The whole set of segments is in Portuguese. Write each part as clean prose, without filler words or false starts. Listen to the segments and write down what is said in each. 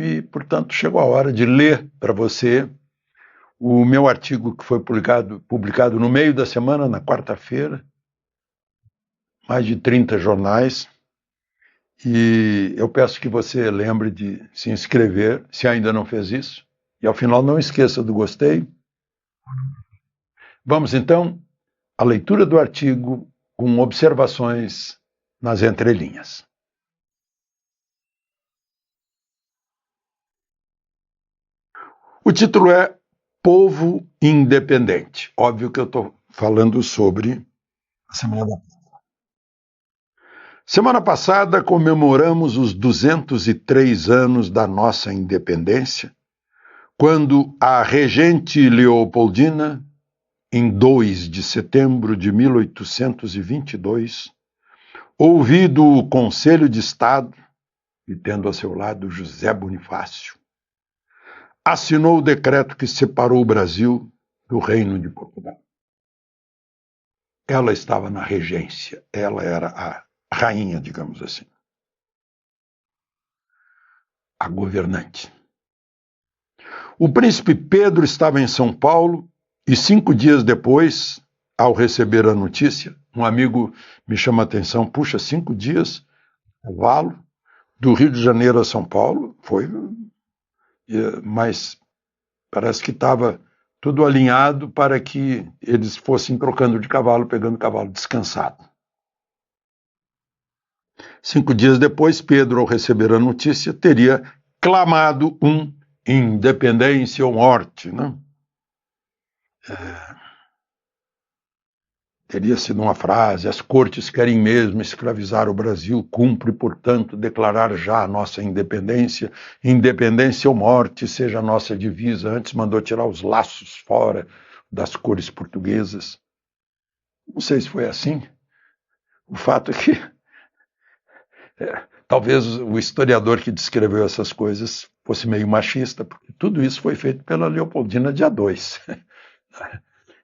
e, portanto, chegou a hora de ler para você o meu artigo que foi publicado no meio da semana, na quarta-feira, mais de 30 jornais, e eu peço que você lembre de se inscrever, se ainda não fez isso, e ao final não esqueça do gostei. Vamos então à leitura do artigo com observações nas entrelinhas. O título é Povo Independente. Óbvio que eu estou falando sobre a Semana da Pátria. Semana passada comemoramos os 203 anos da nossa independência, quando a regente Leopoldina, em 2 de setembro de 1822, ouvido o Conselho de Estado, e tendo a seu lado José Bonifácio, assinou o decreto que separou o Brasil do Reino de Portugal. Ela estava na regência, ela era a rainha, digamos assim, a governante. O príncipe Pedro estava em São Paulo e 5 dias depois, ao receber a notícia, um amigo me chama a atenção, puxa, 5 dias, cavalo, do Rio de Janeiro a São Paulo, foi, mas parece que estava tudo alinhado para que eles fossem trocando de cavalo, pegando cavalo descansado. 5 dias depois, Pedro, ao receber a notícia, teria clamado um independência ou morte, né? Teria sido uma frase: as cortes querem mesmo escravizar o Brasil, cumpre, portanto, declarar já a nossa independência, independência ou morte seja a nossa divisa. Antes mandou tirar os laços fora das cores portuguesas. Não sei se foi assim. O fato é que talvez o historiador que descreveu essas coisas fosse meio machista, porque tudo isso foi feito pela Leopoldina dia 2.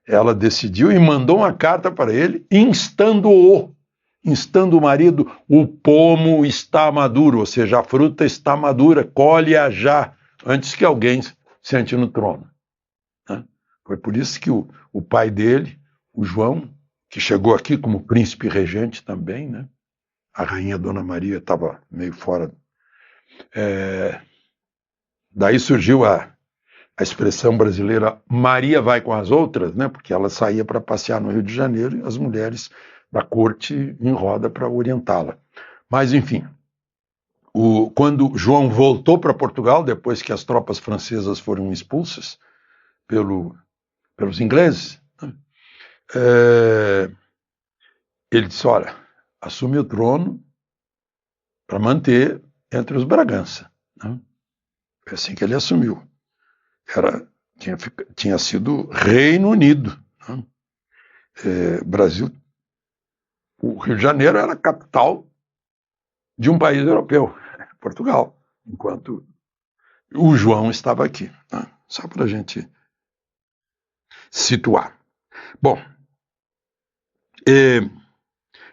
Ela decidiu e mandou uma carta para ele, instando o marido, o pomo está maduro, ou seja, a fruta está madura, colhe-a já, antes que alguém sente no trono. Foi por isso que o pai dele, o João, que chegou aqui como príncipe regente também, né? A rainha Dona Maria estava meio fora. Daí surgiu a expressão brasileira Maria vai com as outras, né? Porque ela saía para passear no Rio de Janeiro e as mulheres da corte em roda para orientá-la. Mas, enfim, quando João voltou para Portugal, depois que as tropas francesas foram expulsas pelos ingleses, né? Ele disse, olha, assume o trono para manter entre os Bragança. Né? Foi assim que ele assumiu. Tinha sido Reino Unido. Né? Brasil, o Rio de Janeiro era a capital de um país europeu, Portugal, enquanto o João estava aqui. Né? Só para a gente situar. Bom,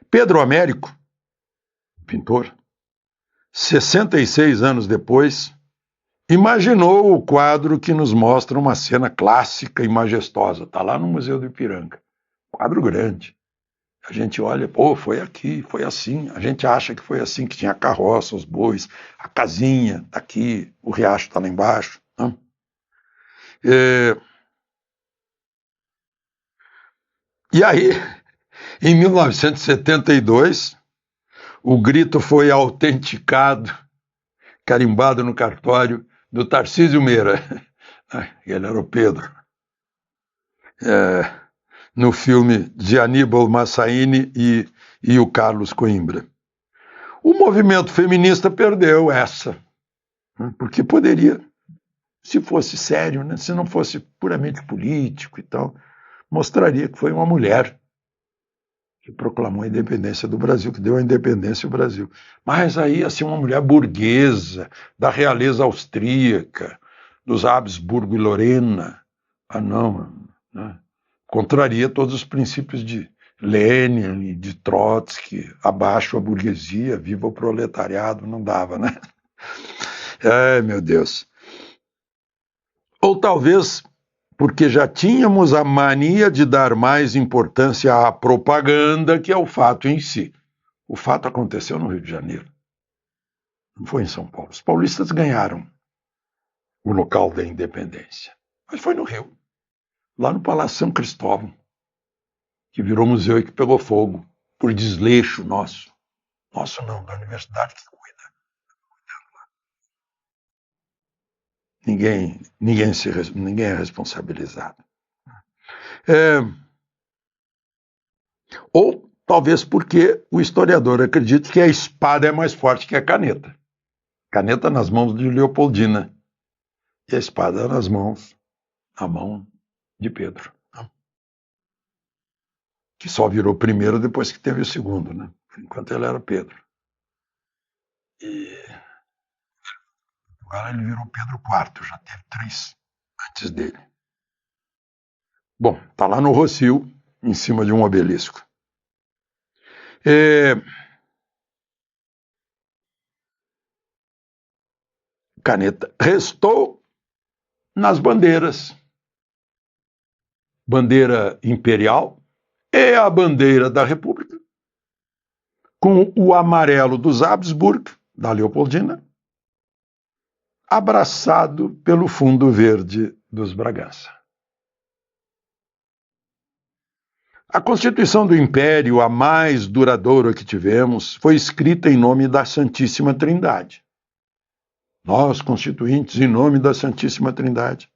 Pedro Américo, pintor, 66 anos depois, imaginou o quadro que nos mostra uma cena clássica e majestosa. Está lá no Museu do Ipiranga. Quadro grande. A gente olha, pô, foi aqui, foi assim. A gente acha que foi assim, que tinha a carroça, os bois, a casinha está aqui, o riacho está lá embaixo. Né? E aí, em 1972, o grito foi autenticado, carimbado no cartório do Tarcísio Meira. Ele era o Pedro. No filme de Aníbal Massaini e o Carlos Coimbra. O movimento feminista perdeu essa, porque poderia, se fosse sério, né, se não fosse puramente político e tal, mostraria que foi uma mulher que proclamou a independência do Brasil, que deu a independência ao Brasil. Mas aí, assim, uma mulher burguesa, da realeza austríaca, dos Habsburgo e Lorena, não, né? Contraria todos os princípios de Lenin e de Trotsky, abaixo a burguesia, viva o proletariado, não dava, né? Ai, meu Deus. Ou talvez porque já tínhamos a mania de dar mais importância à propaganda que ao fato em si. O fato aconteceu no Rio de Janeiro, não foi em São Paulo. Os paulistas ganharam o local da independência, mas foi no Rio, lá no Palácio São Cristóvão, que virou museu e que pegou fogo por desleixo nosso. Nosso não, da universidade que cuida. Ninguém é responsabilizado. Ou talvez porque o historiador acredita que a espada é mais forte que a caneta. Caneta nas mãos de Leopoldina e a espada na mão de Pedro, né? Que só virou primeiro depois que teve o segundo, né? Enquanto ele era Pedro. E agora ele virou Pedro IV, já teve 3 antes dele. Bom, está lá no Rossio, em cima de um obelisco. Caneta restou nas bandeiras. Bandeira imperial e a bandeira da República, com o amarelo dos Habsburg, da Leopoldina, abraçado pelo fundo verde dos Bragança. A Constituição do Império, a mais duradoura que tivemos, foi escrita em nome da Santíssima Trindade. Nós, constituintes, em nome da Santíssima Trindade.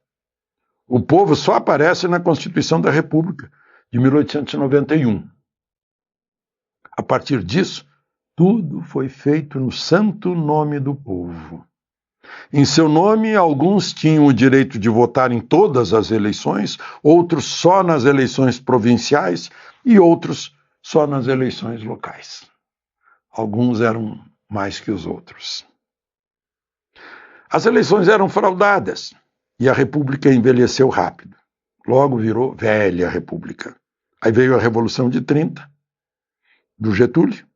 O povo só aparece na Constituição da República, de 1891. A partir disso, tudo foi feito no santo nome do povo. Em seu nome, alguns tinham o direito de votar em todas as eleições, outros só nas eleições provinciais e outros só nas eleições locais. Alguns eram mais que os outros. As eleições eram fraudadas e a República envelheceu rápido. Logo virou velha República. Aí veio a Revolução de 30, do Getúlio,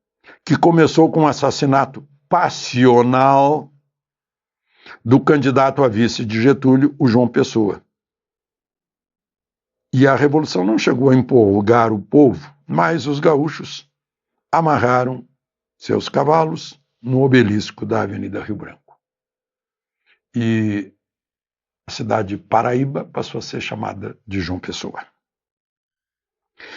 que começou com o assassinato passional do candidato a vice de Getúlio, o João Pessoa. E a Revolução não chegou a empolgar o povo, mas os gaúchos amarraram seus cavalos no obelisco da Avenida Rio Branco. E a cidade de Paraíba passou a ser chamada de João Pessoa.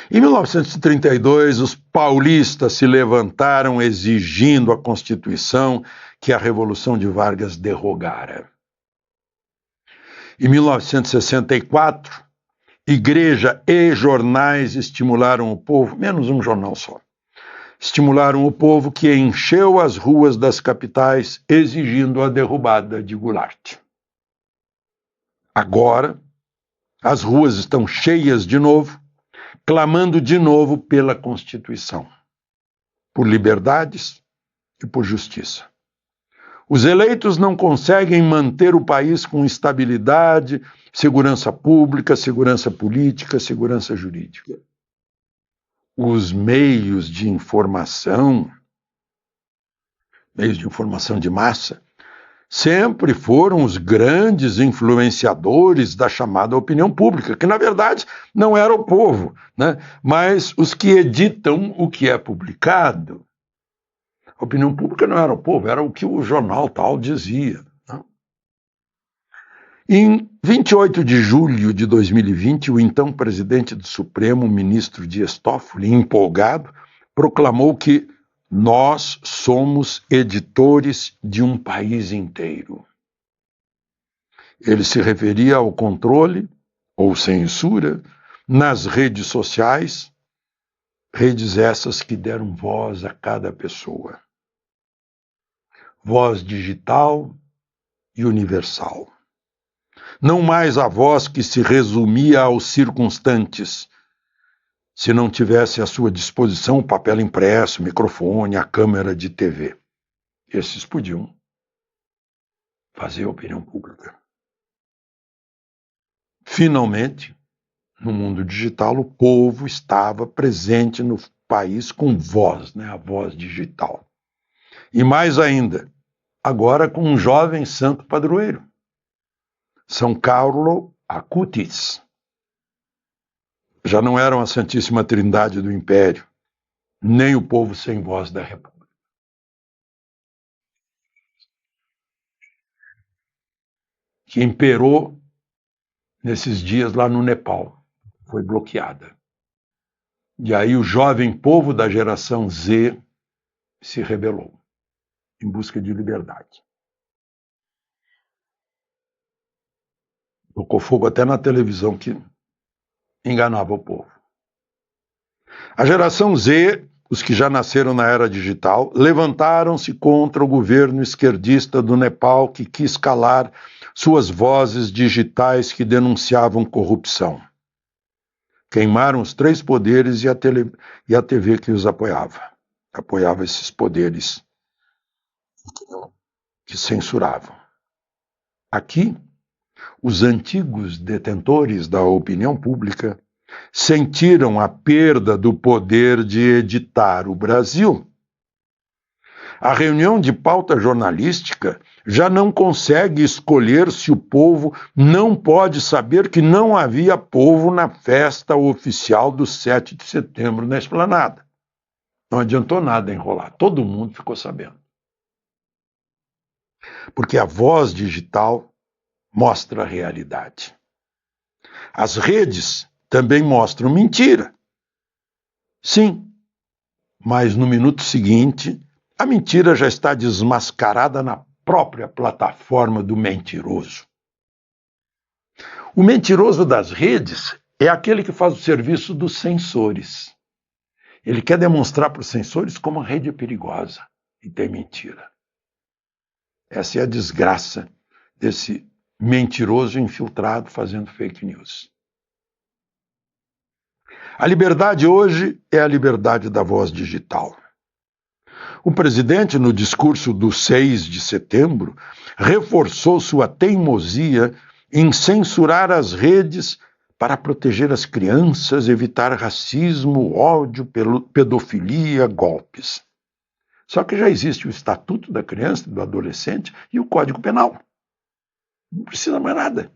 Em 1932, os paulistas se levantaram exigindo a Constituição que a Revolução de Vargas derrogara. Em 1964, igreja e jornais estimularam o povo, menos um jornal só, estimularam o povo que encheu as ruas das capitais exigindo a derrubada de Goulart. Agora, as ruas estão cheias de novo, clamando de novo pela Constituição, por liberdades e por justiça. Os eleitos não conseguem manter o país com estabilidade, segurança pública, segurança política, segurança jurídica. Os meios de informação de massa, sempre foram os grandes influenciadores da chamada opinião pública, que na verdade não era o povo, né? Mas os que editam o que é publicado. A opinião pública não era o povo, era o que o jornal tal dizia, né? Em 28 de julho de 2020, o então presidente do Supremo, ministro Dias Toffoli, empolgado, proclamou que nós somos editores de um país inteiro. Ele se referia ao controle ou censura nas redes sociais, redes essas que deram voz a cada pessoa. Voz digital e universal. Não mais a voz que se resumia aos circunstantes, se não tivesse à sua disposição o papel impresso, o microfone, a câmera de TV. Esses podiam fazer a opinião pública. Finalmente, no mundo digital, o povo estava presente no país com voz, né? A voz digital. E mais ainda, agora com um jovem santo padroeiro, São Carlo Acutis. Já não eram a Santíssima Trindade do Império, nem o povo sem voz da República. Que imperou nesses dias lá no Nepal, foi bloqueada. E aí o jovem povo da geração Z se rebelou em busca de liberdade. Tocou fogo até na televisão que enganava o povo. A geração Z, os que já nasceram na era digital, levantaram-se contra o governo esquerdista do Nepal que quis calar suas vozes digitais que denunciavam corrupção. Queimaram os três poderes e a TV que os apoiava. Apoiava esses poderes que censuravam. Aqui, os antigos detentores da opinião pública sentiram a perda do poder de editar o Brasil. A reunião de pauta jornalística já não consegue escolher se o povo não pode saber que não havia povo na festa oficial do 7 de setembro na Esplanada. Não adiantou nada enrolar, todo mundo ficou sabendo. Porque a voz digital mostra a realidade. As redes também mostram mentira. Sim, mas no minuto seguinte, a mentira já está desmascarada na própria plataforma do mentiroso. O mentiroso das redes é aquele que faz o serviço dos censores. Ele quer demonstrar para os censores como a rede é perigosa e tem mentira. Essa é a desgraça desse mentiroso infiltrado fazendo fake news. A liberdade hoje é a liberdade da voz digital. O presidente, no discurso do 6 de setembro, reforçou sua teimosia em censurar as redes para proteger as crianças, evitar racismo, ódio, pedofilia, golpes. Só que já existe o Estatuto da Criança e do Adolescente e o Código Penal. Não precisa mais nada.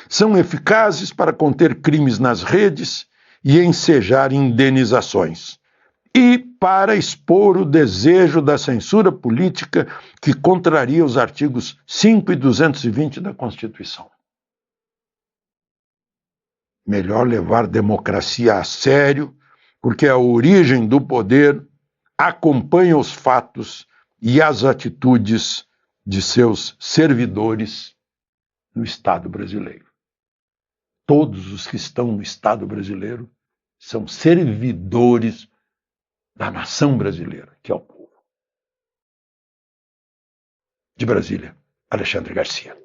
São eficazes para conter crimes nas redes e ensejar indenizações. E para expor o desejo da censura política que contraria os artigos 5 e 220 da Constituição. Melhor levar democracia a sério, porque a origem do poder acompanha os fatos e as atitudes de seus servidores no Estado brasileiro. Todos os que estão no Estado brasileiro são servidores da nação brasileira, que é o povo. De Brasília, Alexandre Garcia.